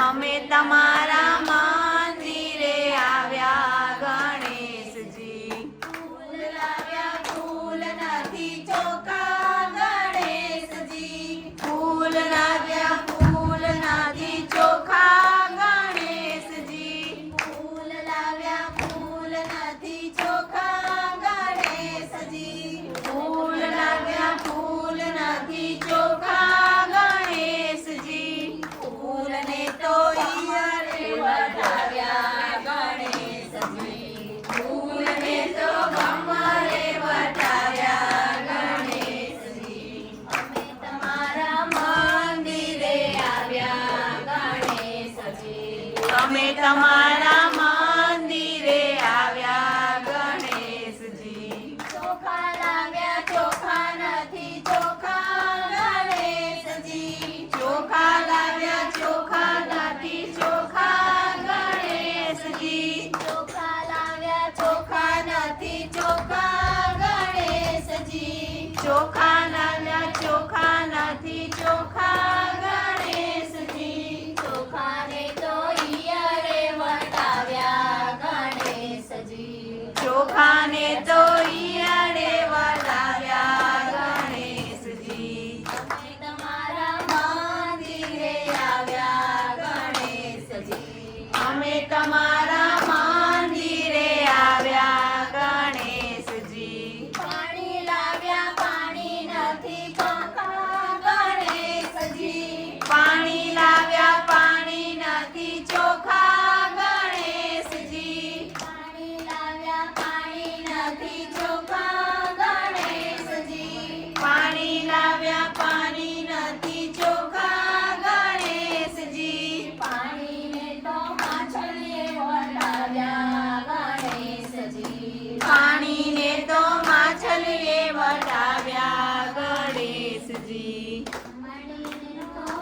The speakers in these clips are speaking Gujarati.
અમે તમારા મંદિરે આવ્યા ગણેશજી। ફૂલ લાવ્યા ફૂલ નથી ચોખા ગણેશજી। ફૂલ લાવ્યા ફૂલ નથી ચોખા ગણેશજી। ફૂલ લાવ્યા ફૂલ નથી ચોખા ગણેશજી। ફૂલ લાવ્યા ફૂલ નથી ચોખા ગણેશજી। ફૂલને તો ઈયળે વટાવ્યા ગણેશજી। ફૂલને તો કમરે વટાવ્યા ગણેશજી। અમે તમારા મંદિરે આવ્યા ગણેશજી। અમે તમારા મંદિરે આવ્યા ગણેશજી। ચોખા લાવ્યા ચોખા નથી ચોખા ગણેશજી। ચોખા લાવ્યા ચોખા નથી ચોખા ગણેશજી। ચોખા લાવ્યા ચોખા નથી ચોખા ગણેશજી। ચોખા લાવ્યા ચોખા નથી ચોખા ગણેશજી। ચોખાને તો ઈયળે વટાવ્યા ગણેશજી। ચોખાને તો ઈયળે વટાવ્યા ગણેશજી। અમે તમારા મંદિરે આવ્યા ગણેશજી। અમે તમારા મંદિરે આવ્યા ગણેશજી। પાણી લાવ્યા પાણી નથી ચોખા ગણેશજી। પાણી લાવ્યા પાણી નથી ચોખા ગણેશજી। પાણી લાવ્યા પાણી નથી ચોખા ગણેશજી। પાણી લાવ્યા પાણી નથી ચોખા ગણેશજી। પાણીને તો માછલીએ વટાવ્યા ગણેશજી। પાણીને તો માછલીએ વટાવ્યા ગણેશજી।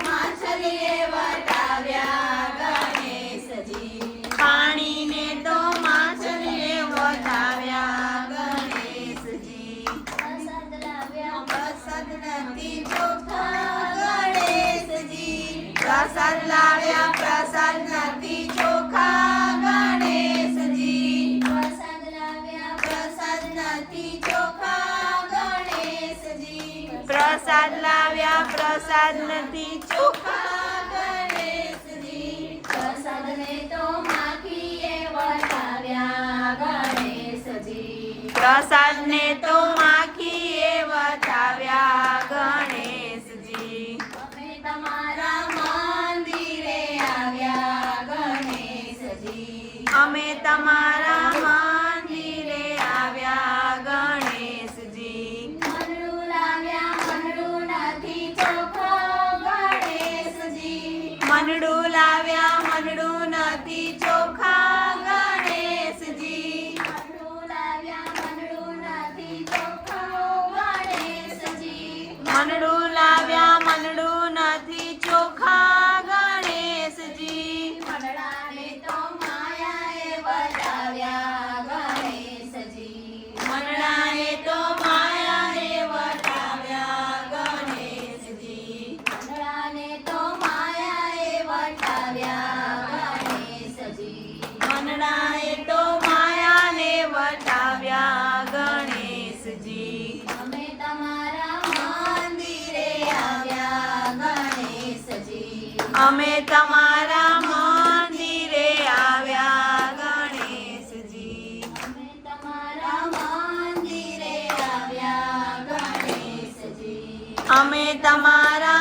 માછલીએ વટાવ્યા ગણેશજી। પાણીને તો માછલીએ વટાવ્યા ગણેશજી। પ્રસાદ લાવ્યા પ્રસાદ નથી ચોખા ગણેશજી। પ્રસાદ લાવ્યા પ્રસાદ નથી ચોખા ગણેશજી। પ્રસાદ લાવ્યા પ્રસાદ નથી ચોખા ગણેશજી। પ્રસાદ લાવ્યા પ્રસાદ નથી ચોખા ગણેશજી। પ્રસાદને તો માખીએ વટાવ્યા ગણેશજી। પ્રસાદને તો માખીએ વટાવ્યા ગણેશજી। અમે તમારા મંદિરે આવ્યા ગણેશજી। અમે તમારા મંદિરે આવ્યા ગણેશજી। મનડું લાવ્યા મનડું નથી ચોખા ગણેશજી। મનડું લાવ્યા મનડું નથી ચોખા ગણેશજી। મનડું લાવ્યા મનડું નથી ચોખા ગણેશજી। મનડું લાવ્યા મનડું નથી ચોખા ગણેશજી। મનડાને તો માયાએ વટાવ્યા ગણેશજી। મનડાને તો માયાએ વટાવ્યા ગણેશજી। મનડાને તો માયાએ વટાવ્યા ગણેશજી। મનડાએ તો માયાને વટાવ્યા ગણેશજી। અમે તમારા મંદિરે આવ્યા ગણેશજી। અમે તમારા મંદિરે આવ્યા ગણેશજી। અમે તમારા મંદિરે આવ્યા ગણેશજી। અમે તમારા